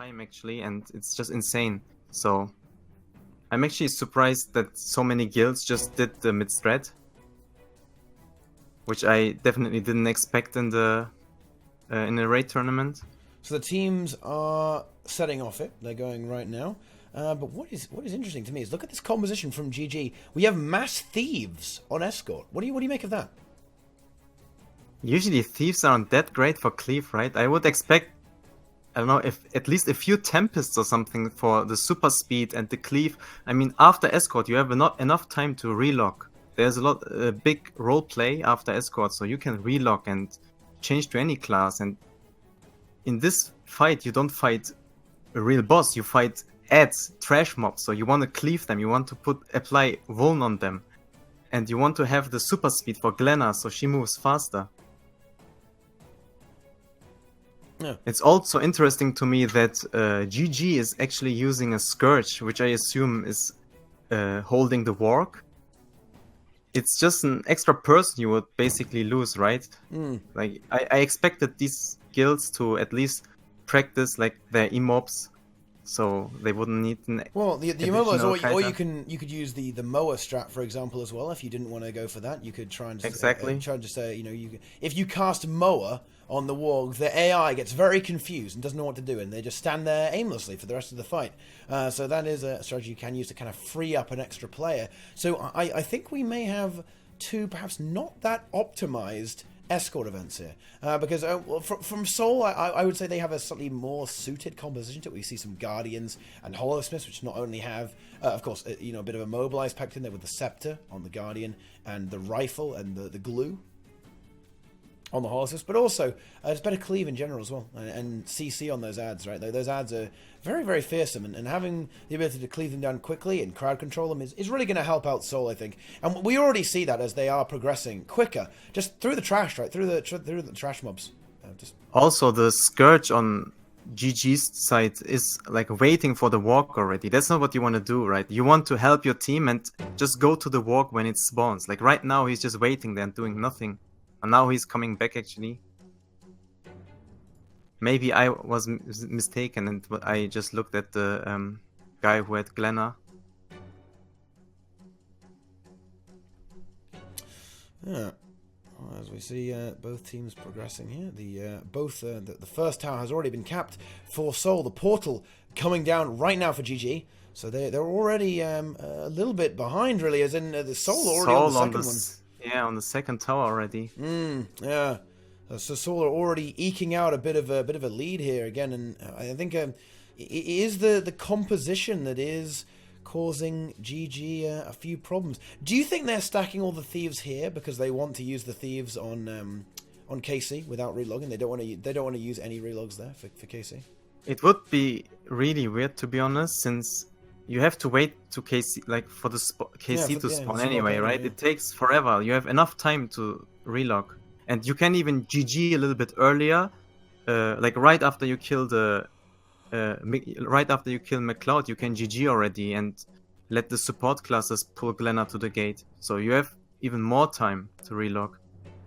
time actually, and it's just insane. So I'm actually surprised that so many guilds just did the mid strat, which I definitely didn't expect in the raid tournament. So the teams are setting off it. They're going right now. But what is interesting to me is look at this composition from GG. We have mass thieves on escort. What do you make of that? Usually thieves aren't that great for cleave, right? I would expect, I don't know, if at least a few tempests or something for the super speed and the cleave. I mean, after escort, you have not enough time to relock. There's a big role play after escort, so you can relock and change to any class. And in this fight, you don't fight a real boss. You fight ads, trash mobs. So you want to cleave them. You want to apply vuln on them, and you want to have the super speed for Glenna, so she moves faster. Yeah. It's also interesting to me that GG is actually using a Scourge, which I assume is holding the Warg. It's just an extra person you would basically lose, right? Like I expected these guilds to at least practice like their emobs, so they wouldn't need an the immobilize, or you could use the Moa strat, for example, as well. If you didn't want to go for that, you could try and just, if you cast Moa on the Warg, the AI gets very confused and doesn't know what to do, and they just stand there aimlessly for the rest of the fight. So that is a strategy you can use to kind of free up an extra player. So I think we may have two perhaps not that optimized escort events here, because from Soul, I would say they have a slightly more suited composition to it. We see some Guardians and Holosmiths, which not only have, of course, a bit of a mobilized pact in there with the Scepter on the Guardian and the Rifle and the Glue on the Holosmiths, but also it's better cleave in general as well, and CC on those ads, right? Those ads are very, very fearsome, and having the ability to cleave them down quickly and crowd control them is really going to help out Soul, I think. And we already see that as they are progressing quicker, just through the trash, right? Through the trash mobs. Also, the Scourge on GG's side is like waiting for the walk already. That's not what you want to do, right? You want to help your team and just go to the walk when it spawns. Like right now, he's just waiting there and doing nothing. And now he's coming back, actually. Maybe I was mistaken and I just looked at the guy who had Glenna. Yeah. As we see both teams progressing here, the first tower has already been capped for Soul. The portal coming down right now for GG. So they're already a little bit behind, really, as in the Soul already on the second one. Yeah, on the second tower already. Yeah. So Soul are already eking out a bit of a lead here again, and I think it is the composition that is causing GG a few problems. Do you think they're stacking all the thieves here because they want to use the thieves on KC without relogging? They don't want to use any relogs there for KC. It would be really weird, to be honest, since you have to wait to KC, like for the KC to spawn anyway, right? Yeah. It takes forever. You have enough time to relog, and you can even GG a little bit earlier, like right after you kill McCloud, you can GG already and let the support classes pull Glenna to the gate. So you have even more time to relog.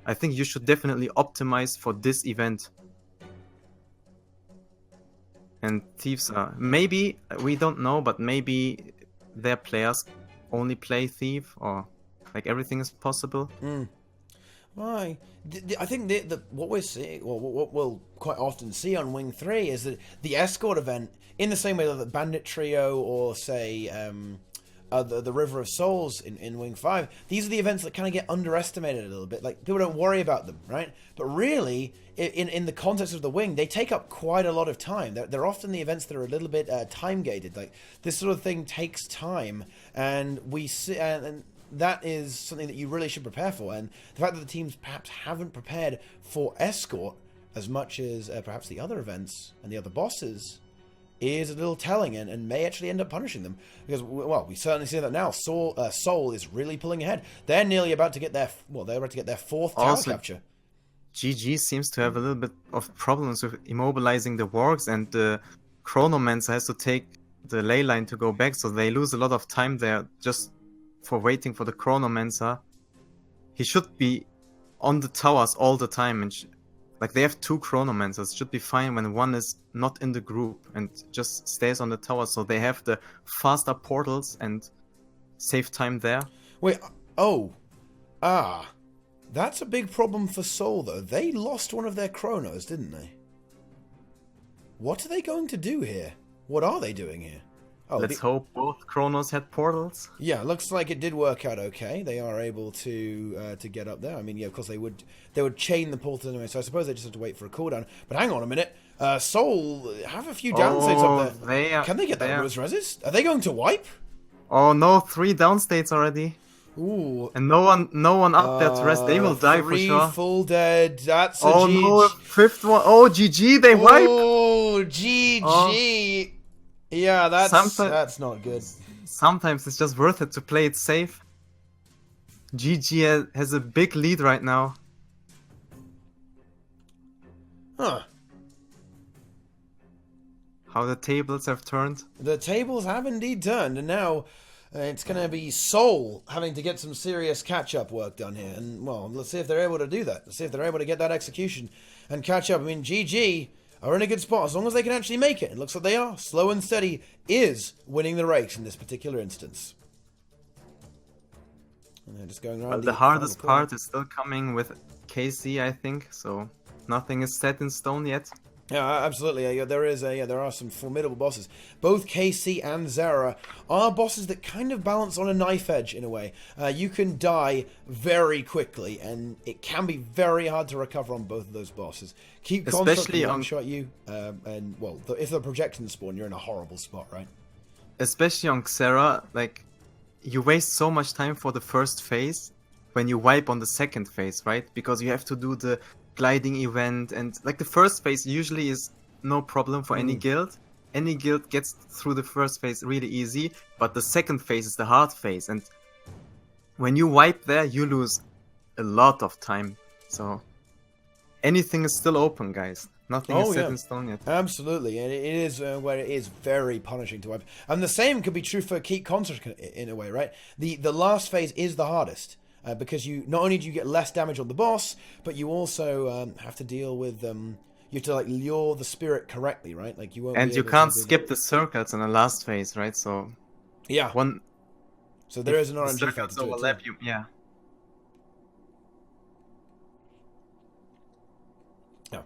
I think you should definitely optimize for this event. And thieves are, maybe, we don't know, but maybe their players only play thief, or like everything is possible. Why? I think what we're seeing, or what we'll quite often see on Wing 3 is that the escort event, in the same way that the Bandit Trio or say the River of Souls in Wing 5, these are the events that kind of get underestimated a little bit. Like, people don't worry about them, right? But really, in the context of the Wing, they take up quite a lot of time. They're often the events that are a little bit time-gated. Like, this sort of thing takes time, and we see... and that is something that you really should prepare for. And the fact that the teams perhaps haven't prepared for escort as much as perhaps the other events and the other bosses is a little telling, and may actually end up punishing them. Because, well, we certainly see that now. Soul is really pulling ahead. They're nearly about to get their fourth tower capture. GG seems to have a little bit of problems with immobilizing the wargs, and the Chronomancer has to take the ley line to go back, so they lose a lot of time there just for waiting for the Chronomancer. He should be on the towers all the time and Like, they have 2 Chronomancers. It should be fine when one is not in the group and just stays on the tower. So they have the faster portals and save time there. Wait, that's a big problem for Seoul, though. They lost one of their Chronos, didn't they? What are they going to do here? What are they doing here? Oh, let's hope both Chronos had portals. Yeah, looks like it did work out okay. They are able to get up there. I mean, yeah, of course they would chain the portal anyway, so I suppose they just have to wait for a cooldown. But hang on a minute. Seoul have a few downstates up there. Can they get that Rose Resist? Are they going to wipe? Oh no, 3 downstates already. Ooh. And no one up there to rest. They will die for sure. 3 full dead. That's a GG. No, 5th one. Oh, GG, they wipe. Oh, GG. Oh. Yeah, that's not good. Sometimes it's just worth it to play it safe. GG has a big lead right now. Huh. How the tables have turned. The tables have indeed turned, and now it's going to be Seoul having to get some serious catch-up work done here. And, well, let's see if they're able to do that. Let's see if they're able to get that execution and catch up. I mean, GG are in a good spot as long as they can actually make it. It looks like they are. Slow and Steady is winning the race in this particular instance. And they're just going around. Well, the hardest part is still coming with KC, I think. So nothing is set in stone yet. Yeah, absolutely. There are some formidable bosses. Both KC and Zera are bosses that kind of balance on a knife edge in a way. You can die very quickly, and it can be very hard to recover on both of those bosses. Keep constantly one-shot you, and well, if the projections spawn, you're in a horrible spot, right? Especially on Xera, like, you waste so much time for the first phase when you wipe on the second phase, right? Because you have to do the gliding event, and like the first phase usually is no problem for any guild. Any guild gets through the first phase really easy, but the second phase is the hard phase, and when you wipe there, you lose a lot of time. So anything is still open, guys. Nothing is set in stone yet. Absolutely, and it is where it is very punishing to wipe. And the same could be true for Keep Construct in a way, right? The last phase is the hardest. Because you not only do you get less damage on the boss, but you also have to deal with you have to like lure the spirit correctly, right? Like you won't. And you can't skip the circles in the last phase, right? So yeah, So there is an RNG factor to overlap you, yeah. Yeah,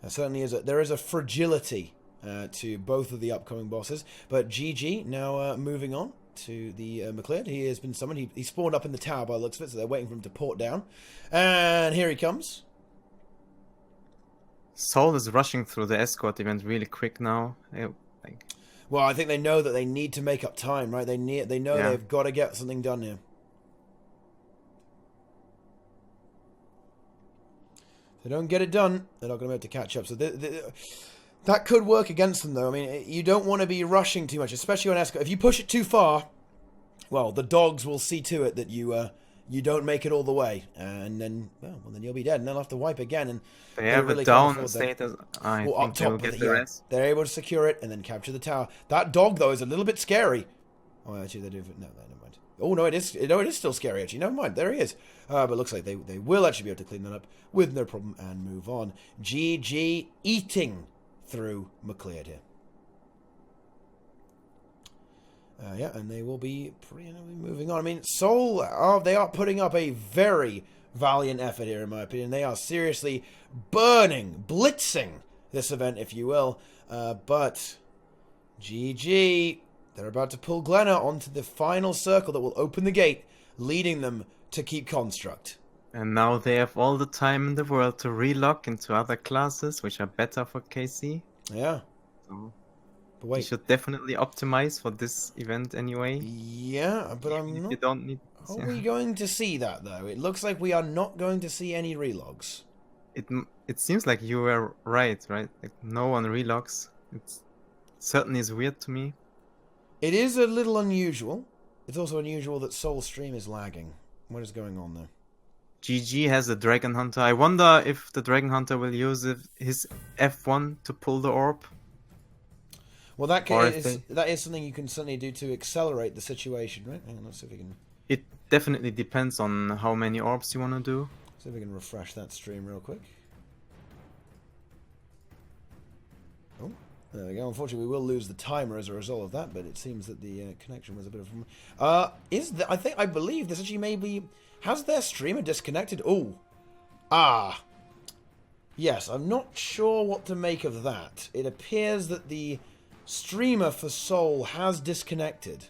there certainly is. There is a fragility to both of the upcoming bosses, but GG now moving on to the McLeod. He has been summoned. He spawned up in the tower by the looks of it, so they're waiting for him to port down. And here he comes. Seoul is rushing through the escort event really quick now. Well, I think they know that they need to make up time, right? They know they've got to get something done here. If they don't get it done, they're not going to be able to catch up. So that could work against them, though. I mean, you don't want to be rushing too much, especially on escort. If you push it too far, well, the dogs will see to it that you don't make it all the way, and then then you'll be dead, and they'll have to wipe again. And they have really a down status. I think they will get the rest. They're able to secure it and then capture the tower. That dog, though, is a little bit scary. Oh, actually, they do. No, never mind. Oh no, it is. No, it is still scary. Actually, never mind. There he is. But it looks like they will actually be able to clean that up with no problem and move on. GG eating through McLeod here. Yeah, and they will be moving on. I mean, Seoul, they are putting up a very valiant effort here, in my opinion. They are seriously blitzing this event, if you will. But GG, they're about to pull Glenna onto the final circle that will open the gate, leading them to Keep Construct. And now they have all the time in the world to relock into other classes, which are better for KC. Yeah. So, but wait, you should definitely optimize for this event anyway. Yeah, but I'm not. You don't need. Are we going to see that though? It looks like we are not going to see any relogs. It seems like you were right? Like no one relogs. It certainly is weird to me. It is a little unusual. It's also unusual that Soul Stream is lagging. What is going on there? GG has a Dragon Hunter. I wonder if the Dragon Hunter will use his F1 to pull the orb. Well, that is something you can certainly do to accelerate the situation, right? Hang on, let's see if we can. It definitely depends on how many orbs you want to do. See if we can refresh that stream real quick. There we go. Unfortunately, we will lose the timer as a result of that, but it seems that the connection was a bit of I believe this actually may be... Has their streamer disconnected? Oh. Ah. Yes, I'm not sure what to make of that. It appears that the streamer for Soul has disconnected.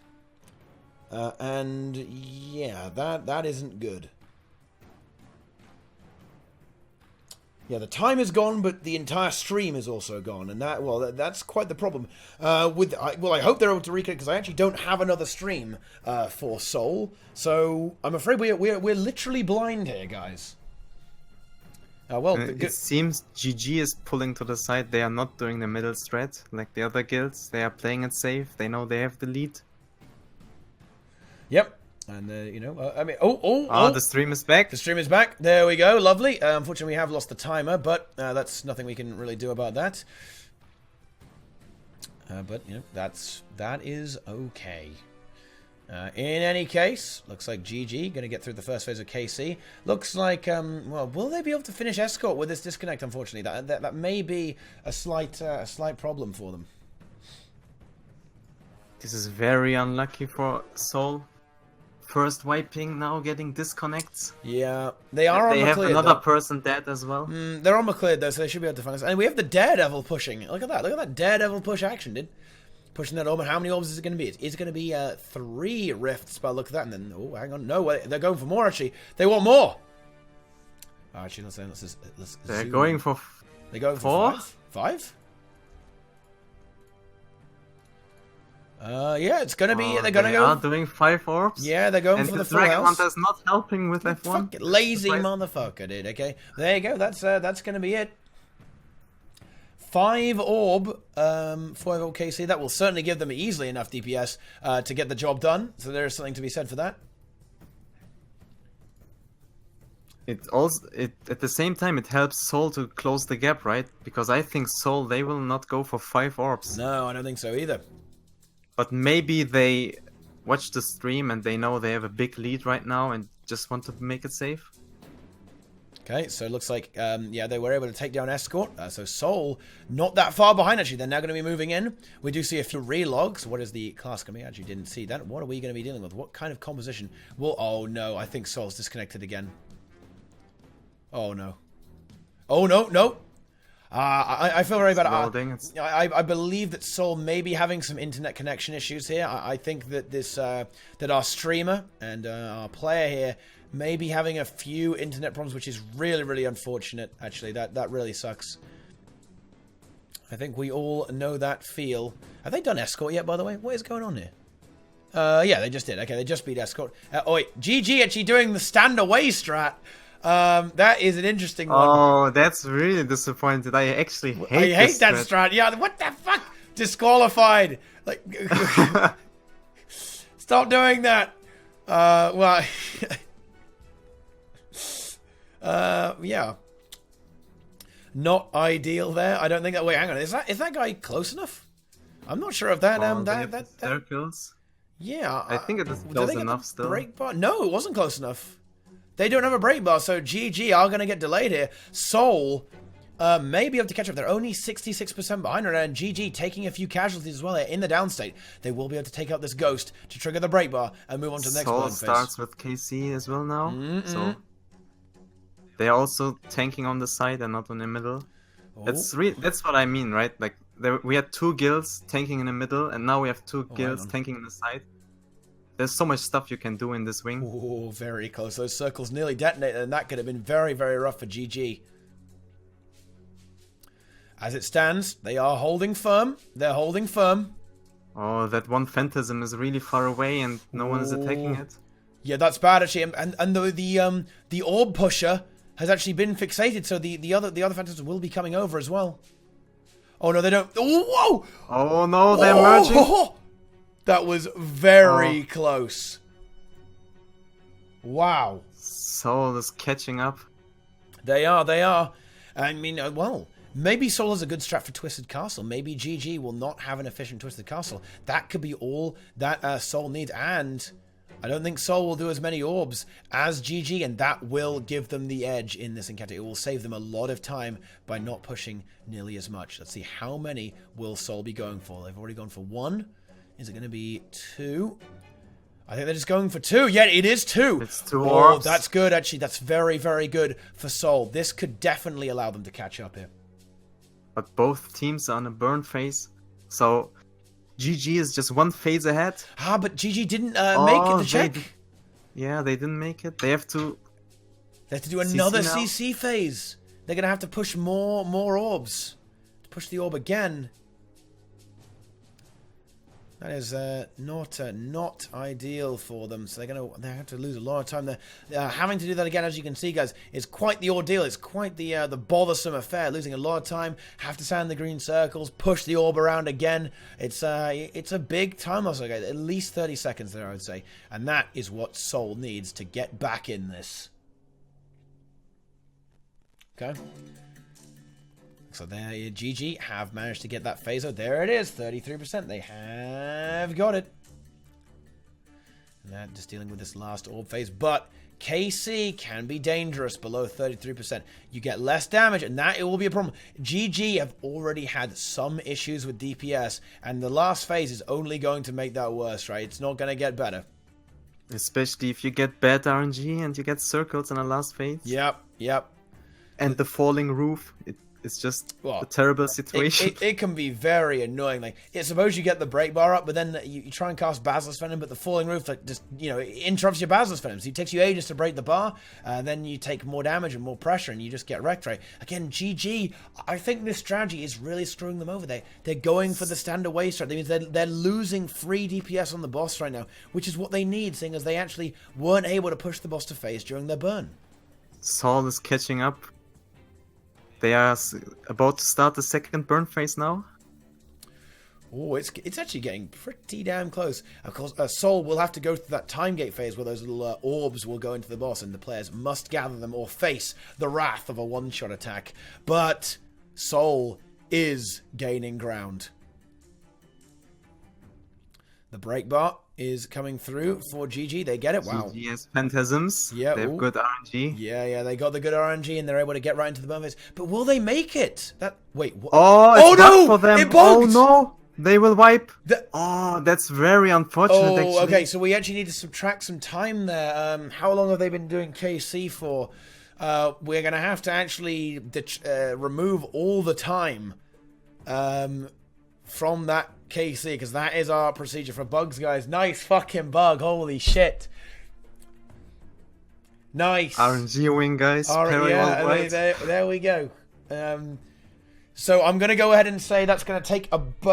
And yeah, that isn't good. Yeah, the time is gone, but the entire stream is also gone, and that's quite the problem. I hope they're able to reconnect because I actually don't have another stream for Soul, so I'm afraid we're literally blind here, guys. It seems GG is pulling to the side. They are not doing the middle strat like the other guilds. They are playing it safe. They know they have the lead. Yep. And, the stream is back. The stream is back. There we go. Lovely. Unfortunately, we have lost the timer, but that's nothing we can really do about that. But, that is okay. In any case, looks like GG going to get through the first phase of KC. Looks like, will they be able to finish Escort with this disconnect, unfortunately? That may be a slight problem for them. This is very unlucky for Soul. First wiping, now getting disconnects. Yeah, they are on They have another person dead as well. They're on McCleared though, so they should be able to find us. And we have the Daredevil pushing. Look at that. Look at that Daredevil push action, dude. Pushing that orb. And how many orbs is it going to be? It's going to be 3 rifts by the look of that. And then, oh, hang on. No, they're going for more, actually. They want more. Oh, actually, let's They're zoom. going for... They're going for 5? 5? Yeah, it's gonna be. They're gonna go. They are doing 5 orbs. Yeah, they're going for the full Dragon house. Hunter's not helping with F1. Fucking lazy motherfucker, dude. Okay, there you go. That's gonna be it. 5 orb, 5 orb KC. That will certainly give them easily enough DPS to get the job done. So there is something to be said for that. It also, at the same time, it helps Soul to close the gap, right? Because I think Soul, they will not go for 5 orbs. No, I don't think so either. But maybe they watch the stream and they know they have a big lead right now and just want to make it safe. Okay, so it looks like, yeah, they were able to take down Escort. So Soul, not that far behind, actually. They're now going to be moving in. We do see a few relogs. What is the class going to be? I actually didn't see that. What are we going to be dealing with? What kind of composition? Well, oh, no. I think Soul's disconnected again. Oh, no. Oh, no, no. I feel very bad. I believe that Soul may be having some internet connection issues here. I think that that our streamer and our player here may be having a few internet problems, which is really, really unfortunate. Actually, that really sucks. I think we all know that feel. Have they done Escort yet, by the way? What is going on here? Yeah, they just did. Okay, they just beat Escort. Oh, wait. GG actually doing the stand away strat. That is an interesting one. Oh, that's really disappointed. I actually hate that strat. Yeah, what the fuck? Disqualified. Like, stop doing that. Well, yeah. Not ideal there. I don't think that. Wait, hang on. Is that guy close enough? I'm not sure if that. That circles. Yeah, I think it is close enough still. Break bar? No, it wasn't close enough. They don't have a break bar, so GG are going to get delayed here. Soul may be able to catch up. They're only 66% behind right now, and GG taking a few casualties as well here in the downstate. They will be able to take out this ghost to trigger the break bar and move on to the next phase. Soul starts with KC as well now, so they're also tanking on the side and not on the middle. Oh. That's what I mean, right? Like we had 2 guilds tanking in the middle, and now we have 2 guilds tanking on the side. There's so much stuff you can do in this wing. Oh, very close. Those circles nearly detonated, and that could have been very, very rough for GG. As it stands, they are holding firm. They're holding firm. Oh, that one Phantasm is really far away, and no one is attacking it. Yeah, that's bad actually. And the orb pusher has actually been fixated, so the other Phantasm will be coming over as well. Oh no, they don't. Oh, whoa! Oh no, they're merging. That was very close. Wow. Soul is catching up. They are. I mean, well, maybe Soul has a good strat for Twisted Castle. Maybe GG will not have an efficient Twisted Castle. That could be all that Soul needs. And I don't think Soul will do as many orbs as GG, and that will give them the edge in this encounter. It will save them a lot of time by not pushing nearly as much. Let's see, how many will Soul be going for? They've already gone for 1. Is it going to be 2? I think they're just going for 2. Yeah, it is 2. It's 2 orbs. That's good, actually. That's very, very good for Soul. This could definitely allow them to catch up here. But both teams are on a burn phase, so GG is just 1 phase ahead. But GG didn't make it, the check. Yeah, they didn't make it. They have to do another CC phase. They're going to have to push more orbs. To push the orb again. That is not ideal for them. So they have to lose a lot of time there. Having to do that again, as you can see, guys, is quite the ordeal. It's quite the bothersome affair. Losing a lot of time. Have to stand in the green circles. Push the orb around again. It's a big time loss, guys. At least 30 seconds there, I would say. And that is what Soul needs to get back in this. Okay. So there, GG have managed to get that phaser. There it is, 33%. They have got it. And that just dealing with this last orb phase. But KC can be dangerous below 33%. You get less damage, and that it will be a problem. GG have already had some issues with DPS, and the last phase is only going to make that worse, right? It's not going to get better. Especially if you get bad RNG and you get circles in the last phase. Yep. And the falling roof. It's just a terrible situation. It can be very annoying. Like, suppose you get the break bar up, but then you try and cast Basilisk Venom, but the falling roof just interrupts your Basilisk Venom. So it takes you ages to break the bar, then you take more damage and more pressure, and you just get wrecked, right? Again, GG, I think this strategy is really screwing them over. They're going for the stand away strategy. That means they're losing free DPS on the boss right now, which is what they need, seeing as they actually weren't able to push the boss to phase during their burn. Saul is catching up. They are about to start the second burn phase now. Oh, it's actually getting pretty damn close. Of course, Soul will have to go through that time gate phase where those little orbs will go into the boss, and the players must gather them or face the wrath of a one-shot attack. But Soul is gaining ground. The break bar is coming through for GG. They get it. Wow. GG has Phantasms. Yeah. They have good RNG. Yeah. They got the good RNG and they're able to get right into the burn phase. But will they make it? Wait. What? Oh no! For them. It bugged. Oh no! They will wipe. That's very unfortunate. Actually. Okay. So we actually need to subtract some time there. How long have they been doing KC for? We're gonna have to actually remove all the time from that KC, because that is our procedure for bugs, guys. Nice fucking bug. Holy shit. Nice. RNG win, guys. There we go. So I'm going to go ahead and say that's going to take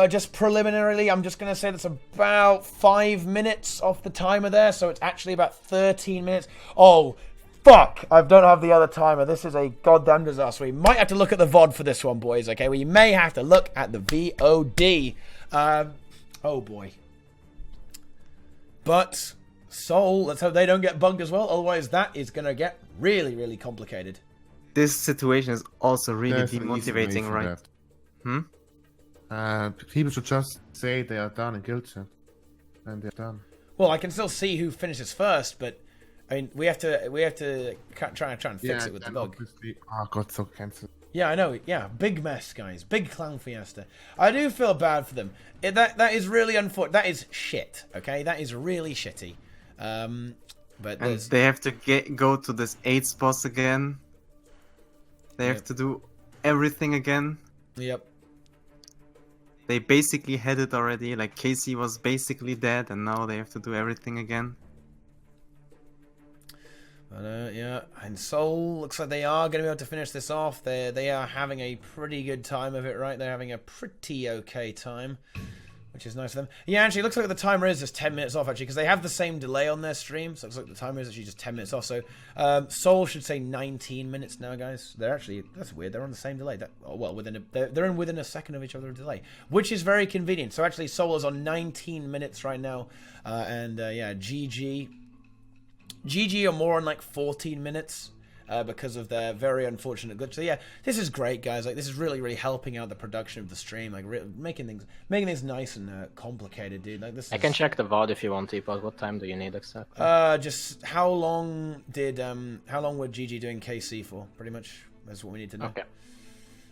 just preliminarily, I'm just going to say that's about 5 minutes off the timer there. So it's actually about 13 minutes. Oh, fuck. I don't have the other timer. This is a goddamn disaster. We might have to look at the VOD for this one, boys. Okay, we may have to look at the VOD. Oh boy. But Soul, let's hope they don't get bugged as well. Otherwise, that is going to get really, really complicated. This situation is also really demotivating, right? People should just say they are done in guild chat, and they're done. Well, I can still see who finishes first, but I mean, we have to try and fix it with the bug. Oh god, so cancelled. Yeah, I know. Yeah, big mess, guys. Big clown fiesta. I do feel bad for them. That is really unfortunate. That is shit. Okay, that is really shitty. But they have to go to this 8th boss again. They have to do everything again. Yep. They basically had it already. Like Casey was basically dead, and now they have to do everything again. But, yeah, and Soul looks like they are going to be able to finish this off. They are having a pretty good time of it, right? They're having a pretty okay time, which is nice of them. Yeah, actually, it looks like the timer is just 10 minutes off, actually, because they have the same delay on their stream. So it looks like the timer is actually just 10 minutes off. So Soul should say 19 minutes now, guys. They're actually, that's weird. They're on the same delay. They're within a second of each other delay, which is very convenient. So actually, Soul is on 19 minutes right now. Yeah, GG are more on like 14 minutes. because of their very unfortunate glitch. So yeah, this is great, guys. Like, this is really, really helping out the production of the stream, like making things nice and complicated, dude. Like, I can check the VOD if you want, Teapot. What time do you need exactly? Just how long were GG doing KC for? Pretty much, that's what we need to know. Okay.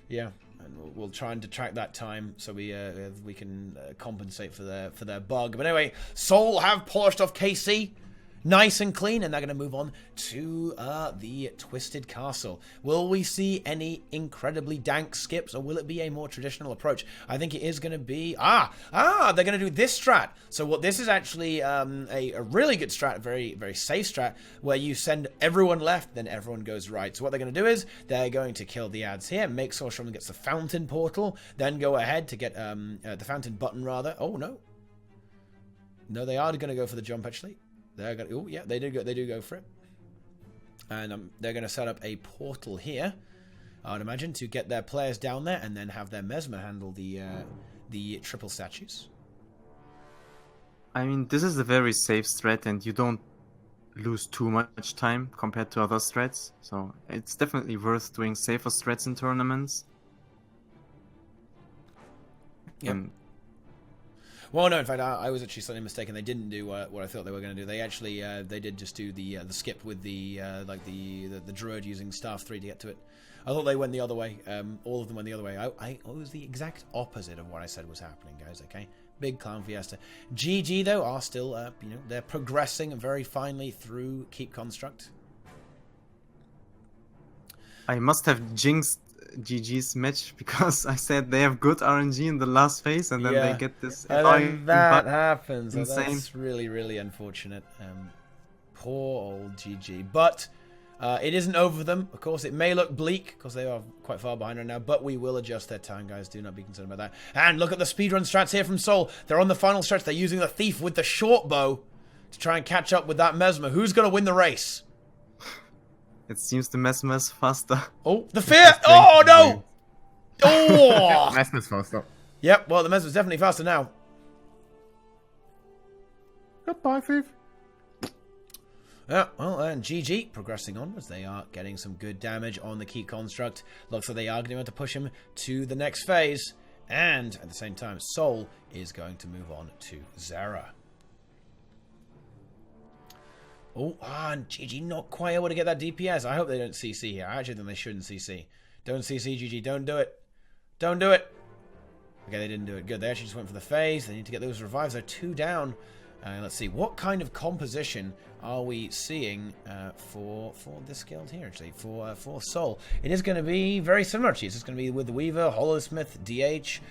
Yeah, and we'll try and detract that time so we can compensate for their bug. But anyway, Soul have polished off KC. Nice and clean, and they're going to move on to the Twisted Castle. Will we see any incredibly dank skips, or will it be a more traditional approach? I think it is going to be... they're going to do this strat. So what this is actually a really good strat, very, very safe strat, where you send everyone left, then everyone goes right. So what they're going to do is they're going to kill the ads here, make sure someone gets the fountain portal, then go ahead to get the fountain button, rather. Oh, no. No, they are going to go for the jump, actually. They're gonna, oh yeah, they do go for it, and they're going to set up a portal here, I would imagine, to get their players down there, and then have their Mesmer handle the triple statues. I mean, this is a very safe strat, and you don't lose too much time compared to other strats, so it's definitely worth doing safer strats in tournaments. Yep. Well, no, in fact, I was actually slightly mistaken. They didn't do what I thought they were going to do. They actually they did just do the skip with the druid using staff 3 to get to it. I thought they went the other way. All of them went the other way. I was the exact opposite of what I said was happening, guys. Okay, big clown fiesta. GG though are still they're progressing very finely through Keep Construct. I must have jinxed GG's match because I said they have good RNG in the last phase, and then they get this. And then that happens. Insane. That's really, really unfortunate. Poor old GG. But it isn't over them. Of course, it may look bleak because they are quite far behind right now, but we will adjust their time, guys. Do not be concerned about that. And look at the speedrun strats here from Soul. They're on the final stretch. They're using the Thief with the short bow to try and catch up with that Mesmer. Who's going to win the race? It seems the Mesmer's faster. Oh, the fear! Oh, no! Oh! Mesmer's faster. Yep, well, the Mesmer's definitely faster now. Goodbye, Thief. Yeah, well, and GG progressing onwards. They are getting some good damage on the Keep Construct. Looks like they are going to be able to push him to the next phase. And at the same time, Soul is going to move on to Zara. Oh, and GG not quite able to get that DPS. I hope they don't CC here. I actually think they shouldn't CC. Don't CC, GG. Don't do it. Don't do it. Okay, they didn't do it. Good. They actually just went for the phase. They need to get those revives. They're 2 down. Let's see. What kind of composition are we seeing for this guild here, actually, for Soul? It is going to be very similar to you. It's going to be with the Weaver, Hollowsmith, DH,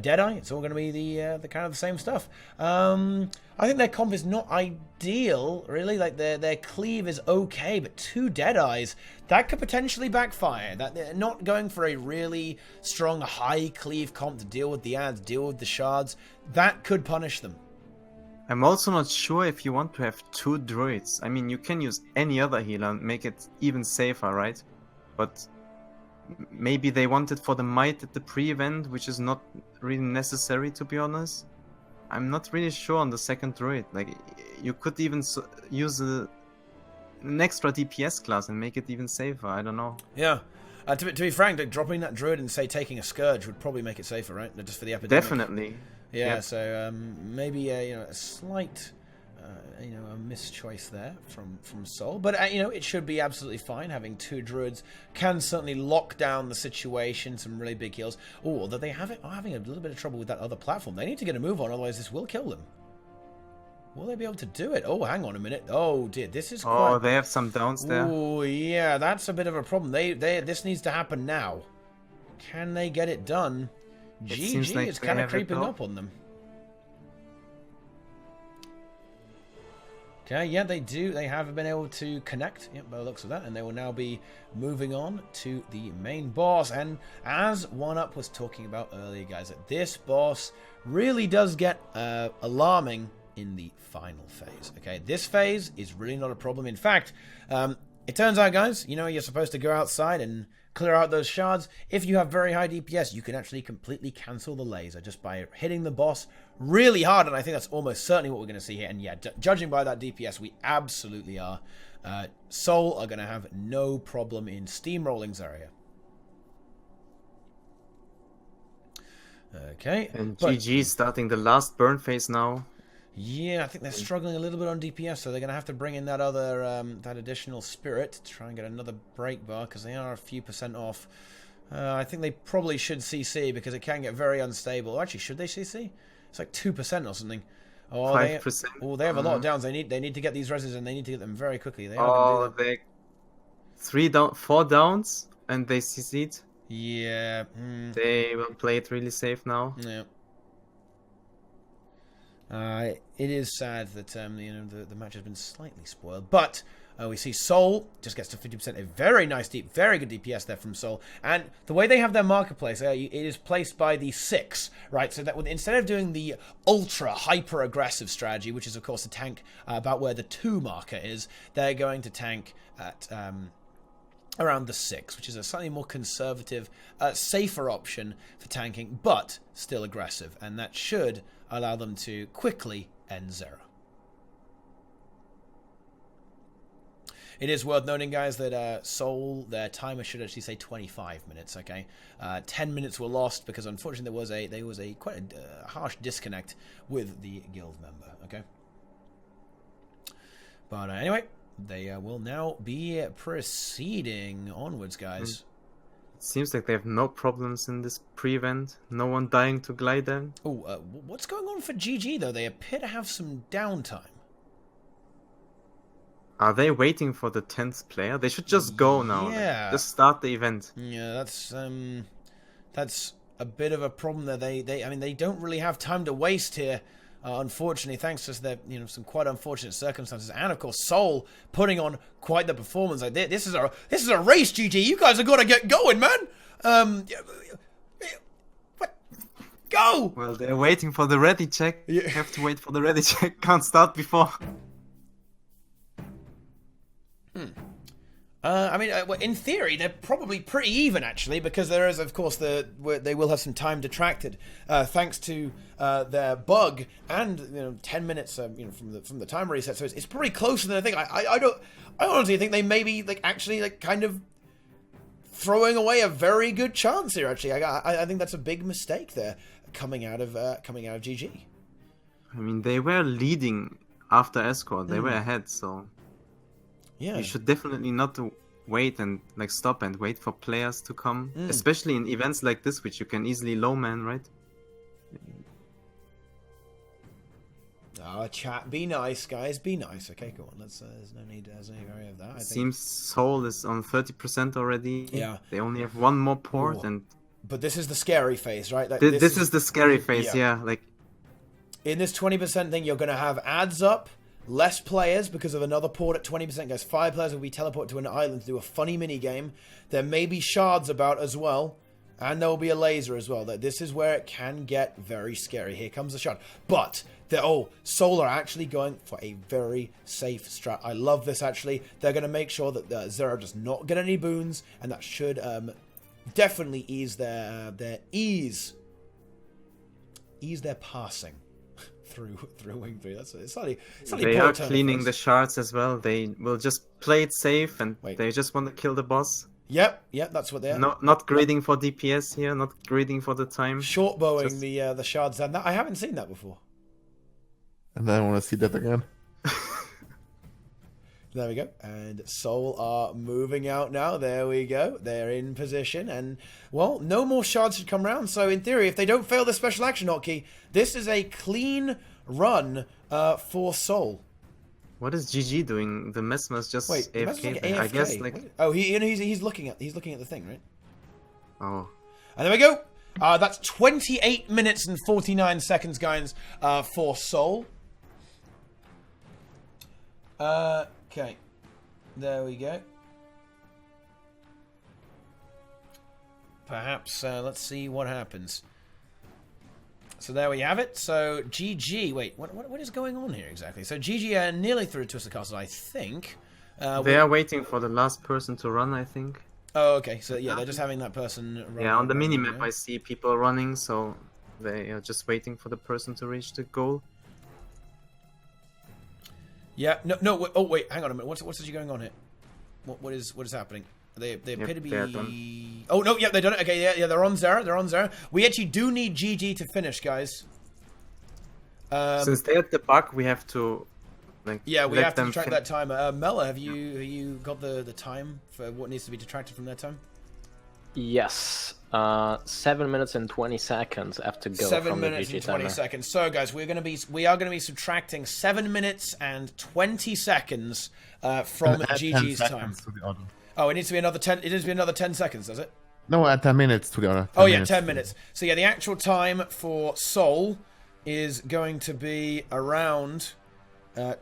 Deadeye. It's all going to be the kind of the same stuff. I think their comp is not ideal, really. Like, their cleave is okay, but 2 Deadeyes, that could potentially backfire. That they're not going for a really strong high cleave comp to deal with the ads, deal with the shards. That could punish them. I'm also not sure if you want to have 2 druids. I mean, you can use any other healer and make it even safer, right? But maybe they want it for the might at the pre-event, which is not really necessary, to be honest. I'm not really sure on the second druid. Like, you could even use an extra DPS class and make it even safer. I don't know. Yeah. To be frank, like, dropping that druid and, say, taking a Scourge would probably make it safer, right? Just for the epidemic. Definitely. Yeah, yep. So maybe a slight a mischoice there from Soul, but it should be absolutely fine. Having 2 druids can certainly lock down the situation. Some really big heals. Oh, although they are having a little bit of trouble with that other platform. They need to get a move on, otherwise this will kill them. Will they be able to do it? Oh, hang on a minute. Oh dear, this is quite... Oh, they have some downs there. Oh yeah, that's a bit of a problem. This needs to happen now. Can they get it done? GG like is kind of creeping up on them. Okay, yeah, they do. They have been able to connect, by the looks of that, and they will now be moving on to the main boss. And as OneUp was talking about earlier, guys, that this boss really does get alarming in the final phase. Okay, this phase is really not a problem. In fact, it turns out, guys, you're supposed to go outside and clear out those shards. If you have very high DPS, you can actually completely cancel the laser just by hitting the boss really hard, and I think that's almost certainly what we're going to see here. And yeah, judging by that DPS, we absolutely are. Seoul are going to have no problem in steamrolling Zarya. Okay. And GG starting the last burn phase now. Yeah, I think they're struggling a little bit on DPS, so they're going to have to bring in that other, that additional spirit to try and get another break bar, because they are a few % off. I think they probably should CC, because it can get very unstable. Actually, should they CC? It's like 2% or something. Oh, 5%. They have a lot of downs. They need to get these reses, and they need to get them very quickly. They are they 4 downs, and they CC'd. Yeah. They will play it really safe now. Yeah. It is sad that the match has been slightly spoiled, but we see Seoul just gets to 50%. A very nice, very good DPS there from Seoul, and the way they have their marketplace, it is placed by the 6, right? So that instead of doing the ultra hyper aggressive strategy, which is of course the tank about where the 2 marker is, they're going to tank at around the 6, which is a slightly more conservative, safer option for tanking, but still aggressive, and that should allow them to quickly end Zera. It is worth noting, guys, that Seoul, their timer should actually say 25 minutes, okay? 10 minutes were lost because, unfortunately, there was a quite a harsh disconnect with the guild member, okay? But anyway, they will now be proceeding onwards, guys. It seems like they have no problems in this pre-event. No one dying to glide them. Oh, what's going on for GG, though? They appear to have some downtime. Are they waiting for the 10th player? They should just go now. Yeah. Just start the event. Yeah, that's a bit of a problem there. They don't really have time to waste here. Unfortunately, thanks to their, some quite unfortunate circumstances, and of course, Seoul putting on quite the performance. Like this is a race, GG. You guys have got to get going, man. What? Go! Well, they're waiting for the ready check. Yeah. You have to wait for the ready check. Can't start before. In theory, they're probably pretty even, actually, because there is, of course, they will have some time detracted, thanks to their bug and 10 minutes, from the time reset. So it's pretty closer than I think. I honestly think they may be actually kind of throwing away a very good chance here. Actually, I think that's a big mistake there coming out of GG. I mean, they were leading after escort. They were ahead, so. Yeah. You should definitely not wait and stop and wait for players to come, especially in events like this, which you can easily low man, right? Chat, be nice, guys, be nice. Okay, go on. There's no need of that. I think. Seems Seoul is on 30% already. Yeah. They only have one more port, but this is the scary phase, right? This is the scary phase, yeah. In this 20% thing, you're going to have ads up. Less players because of another port at 20%. Guys, 5 players will be teleported to an island to do a funny mini game. There may be shards about as well, and there will be a laser as well. This is where it can get very scary. Here comes the shard, but Seoul are actually going for a very safe strat. I love this. Actually, they're going to make sure that Zero does not get any boons, and that should definitely ease their passing. Through Wing 3. It's slightly they are cleaning the shards as well. They will just play it safe, and they just want to kill the boss. Yep, that's what they are. Not grading for DPS here, not grading for the time. Short bowing the shards, and I haven't seen that before. And I want to see that again. There we go. And Seoul are moving out now. There we go. They're in position. And, well, no more shards should come around. So, in theory, if they don't fail the special action hotkey, this is a clean run for Seoul. What is GG doing? The Mesmer's just AFK. AFK. I guess, he's looking at the thing, right? Oh. And there we go. That's 28 minutes and 49 seconds, guys, for Seoul. Okay, there we go. Perhaps, let's see what happens. So there we have it. So GG, wait, what is going on here exactly? So GG are nearly through Twisted Castle, I think. They are waiting for the last person to run, I think. Oh, okay, so yeah, they're just having that person run. Yeah, on the minimap I see people running, so They are just waiting for the person to reach the goal. Yeah. No. Oh wait. Hang on a minute. What's actually going on here? What is happening? They appear to be. Oh no. Yeah, they done it. Okay. Yeah. They're on Zera. They're on Zera. We actually do need GG to finish, guys. Since they're at the bug, we have to. Like, yeah, we have to track that time. Mela, have you got the time for what needs to be detracted from their time? Yes. 7 minutes and 20 seconds after go 7 from the minutes GG and 20 timer. seconds. So, guys, we are going to be subtracting 7 minutes and 20 seconds from GG's time. Oh, it needs to be another 10. It needs to be another 10 seconds, does it? No, 10 minutes to the other. Oh yeah, 10 minutes. So yeah, the actual time for Soul is going to be around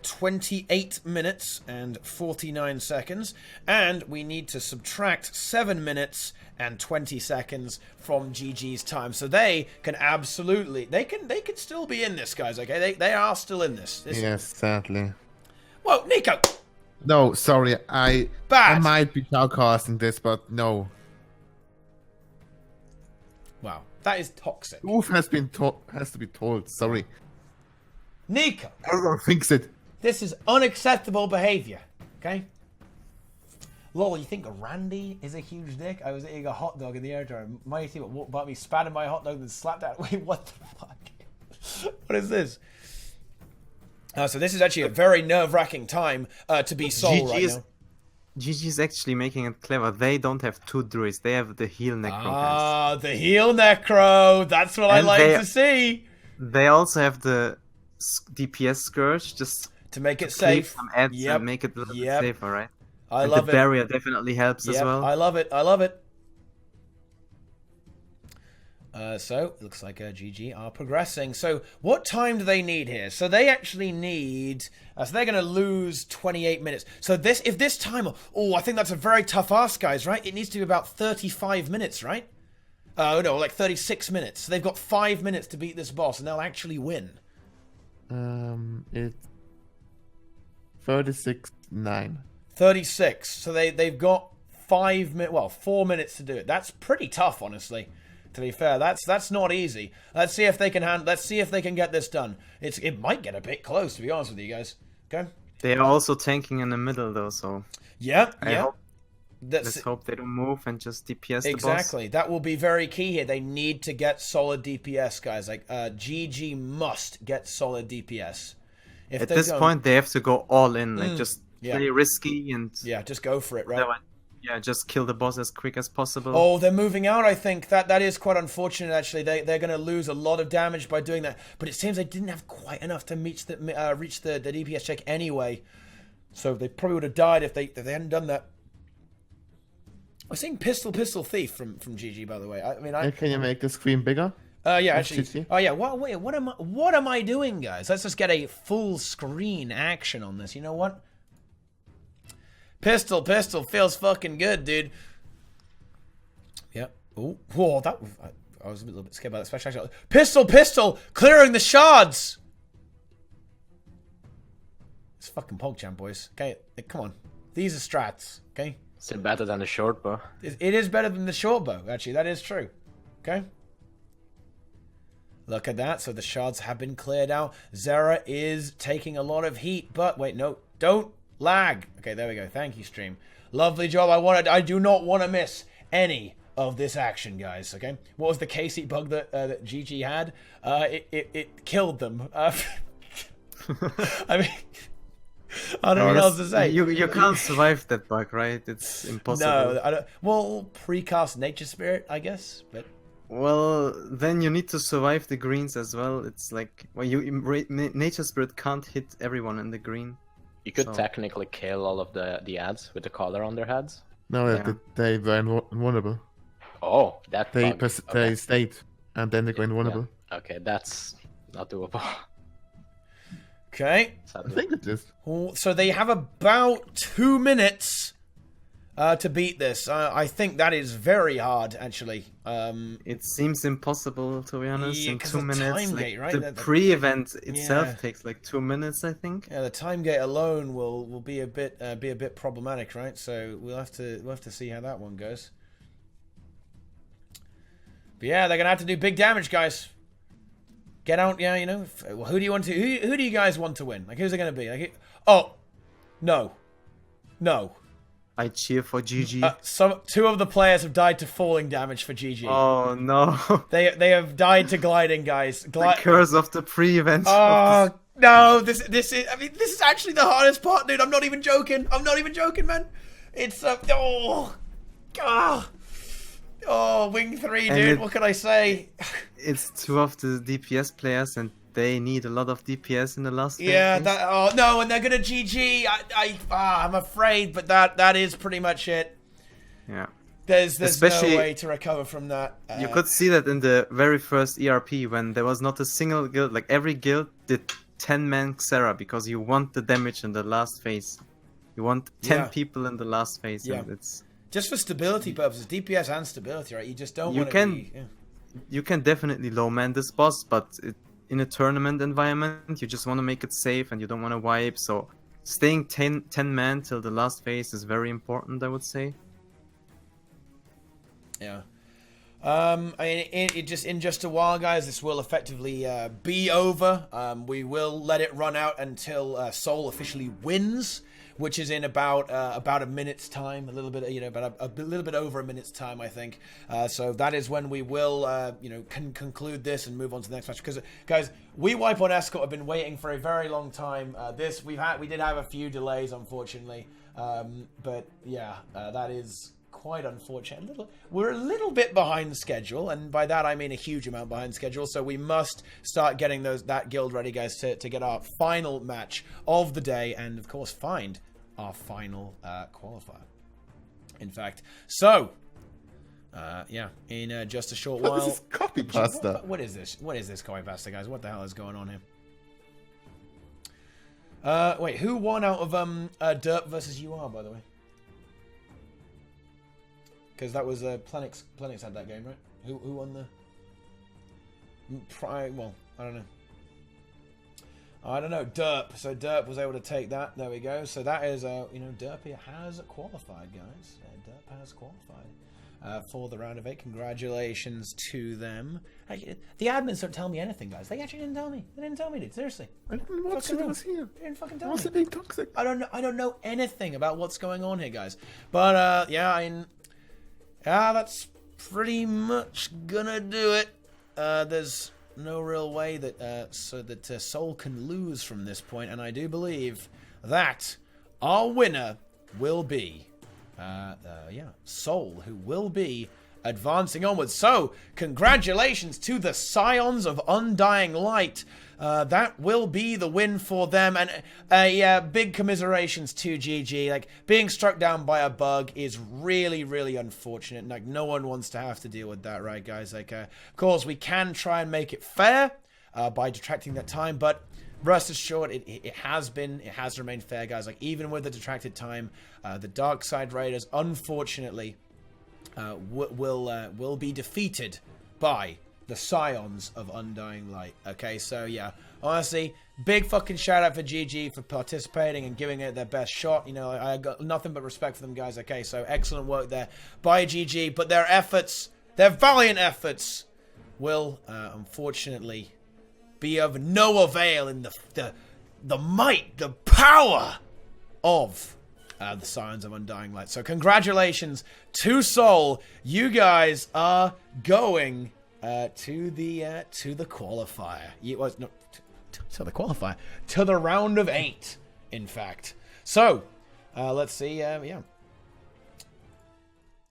28 minutes and 49 seconds, and we need to subtract 7 minutes and 20 seconds from GG's time. So they can absolutely, they can still be in this, guys. Okay, they are still in this. Yes, sadly. Whoa, Nico. No, sorry, I might be shoutcasting this, but no. Wow, that is toxic. Oof has to be told. Sorry. Nico. Everyone thinks it. This is unacceptable behavior. Okay. Lol, you think Randy is a huge dick? I was eating a hot dog in the air dryer. MightyTeapot bought me, spat in my hot dog, and slapped that. Wait, what the fuck? What is this? So this is actually a very nerve-wracking time to be Soul right now. GG is actually making it clever. They don't have 2 druids. They have the heal necro. Ah, the heal necro. That's what I like to see. They also have the DPS scourge, just to make it safe. Some ads and make it a little bit safer, right? I love it. The barrier definitely helps as well. I love it. I love it. So it looks like GG are progressing. So what time do they need here? So they actually need. So they're going to lose 28 minutes. So if this timer. Oh, I think that's a very tough ask, guys. Right? It needs to be about 35 minutes, right? Oh no, like 36 minutes. So they've got 5 minutes to beat this boss, and they'll actually win. It's 36-9. 36. So they've got 5 minutes. Well, 4 minutes to do it. That's pretty tough, honestly. To be fair, that's not easy. Let's see if they can Let's see if they can get this done. It might get a bit close, to be honest with you guys. Okay. They are also tanking in the middle, though. So let's hope they don't move and just DPS the boss. Exactly. That will be very key here. They need to get solid DPS, guys. Like GG must get solid DPS. At this point, they have to go all in. Like just play risky and just go for it, right? Yeah, just kill the boss as quick as possible. Oh, they're moving out, I think. That is quite unfortunate, actually. They're going to lose a lot of damage by doing that. But it seems they didn't have quite enough to reach the DPS check anyway. So they probably would have died if they hadn't done that. I'm seeing Pistol Thief from GG, by the way. Can you make the screen bigger? Yeah, actually. Oh, yeah. What am I doing, guys? Let's just get a full screen action on this. You know what? Pistol feels fucking good, dude. Yep. Oh, whoa, I was a little bit scared about that special action. Pistol, clearing the shards. It's fucking PogChamp, boys. Okay, come on. These are strats. Okay. Is it better than the short bow? It is better than the short bow. Actually, that is true. Okay. Look at that. So the shards have been cleared out. Zera is taking a lot of heat, but wait, no, don't. Lag. Okay, there we go. Thank you, stream. Lovely job. I do not want to miss any of this action, guys. Okay. What was the KC bug that GG had? It killed them. I mean, I don't know what else to say. You can't survive that bug, right? It's impossible. No, I don't. Well, precast Nature Spirit, I guess, but. Well, then you need to survive the greens as well. It's like Nature Spirit can't hit everyone in the green. You could technically kill all of the ads with the collar on their heads. No, they were invulnerable. Oh, that they stayed, and then they go invulnerable. Yeah. Okay, that's not doable. Okay. I think it is. So they have about 2 minutes to beat this. I think that is very hard, actually. It seems impossible, to be honest. In 2 minutes, time gate, right? The pre-event itself takes like 2 minutes, I think. Yeah, the time gate alone will be a bit problematic, right? So we'll have to see how that one goes. But yeah, they're gonna have to do big damage, guys. get out. Yeah, you know, who do you want to? Who do you guys want to win? Like, who's it going to be? Like, no. I cheer for GG. Two of the players have died to falling damage for GG. Oh no. They have died to gliding, guys. The curse of the pre-event. Oh no, this is actually the hardest part, dude. I'm not even joking, man. It's Wing 3, dude. What can I say? It's two of the DPS players, and they need a lot of DPS in the last phase. Yeah, no, and they're gonna GG. I'm afraid, but that is pretty much it. Yeah. There's no way to recover from that. You could see that in the very first ERP when there was not a single guild. Like every guild did 10-man Xera because you want the damage in the last phase. You want 10 people in the last phase. Yeah. And it's just for stability purposes, DPS and stability, right? You just don't want to be... You can definitely low-man this boss, but in a tournament environment, you just want to make it safe and you don't want to wipe. So staying 10-man till the last phase is very important, I would say. Yeah. I mean, in just a while, guys, this will effectively be over. We will let it run out until Soul officially wins, which is in about a minute's time, a little bit, about a little bit over a minute's time, I think. So that is when we will, conclude this and move on to the next match. Because, guys, We Wipe on Escort have been waiting for a very long time. We did have a few delays, unfortunately, but yeah, that is quite unfortunate. We're a little bit behind schedule, and by that I mean a huge amount behind schedule. So we must start getting that guild ready, guys, to get our final match of the day, and of course find our final qualifier. In fact, so yeah, in just a short while. This is copy pasta. What is this? What is this copy pasta, guys? What the hell is going on here? Wait, who won out of Derp versus UR, by the way? Because that was Plenix. Plenix had that game, right? Who won the? Well, I don't know. I don't know. Derp. So Derp was able to take that. There we go. So that is, Derp here has qualified, guys. Derp has qualified for the round of 8. Congratulations to them. The admins don't tell me anything, guys. They actually didn't tell me. They didn't tell me, dude. Seriously. I didn't watch it. I was here. They didn't fucking tell me. Was it being toxic? I don't know anything about what's going on here, guys. But yeah, that's pretty much gonna do it. There's no real way that Soul can lose from this point, and I do believe that our winner will be Soul, who will be advancing onwards. So congratulations to the Scions of Undying Light. That will be the win for them, and big commiserations to GG. Like, being struck down by a bug is really, really unfortunate. Like, no one wants to have to deal with that, right, guys? Like, of course, we can try and make it fair by detracting that time, but rest assured, it has remained fair, guys. Like, even with the detracted time, the Dark Side Raiders, unfortunately, will be defeated by the Scions of Undying Light. Okay, so yeah, honestly, big fucking shout out for GG for participating and giving it their best shot. I got nothing but respect for them, guys. Okay, so excellent work there by GG, but their valiant efforts will unfortunately be of no avail in the might, the power of the Scions of Undying Light. So congratulations to Soul. You guys are going to the qualifier. To the qualifier. To the round of 8, in fact. So, let's see. Yeah.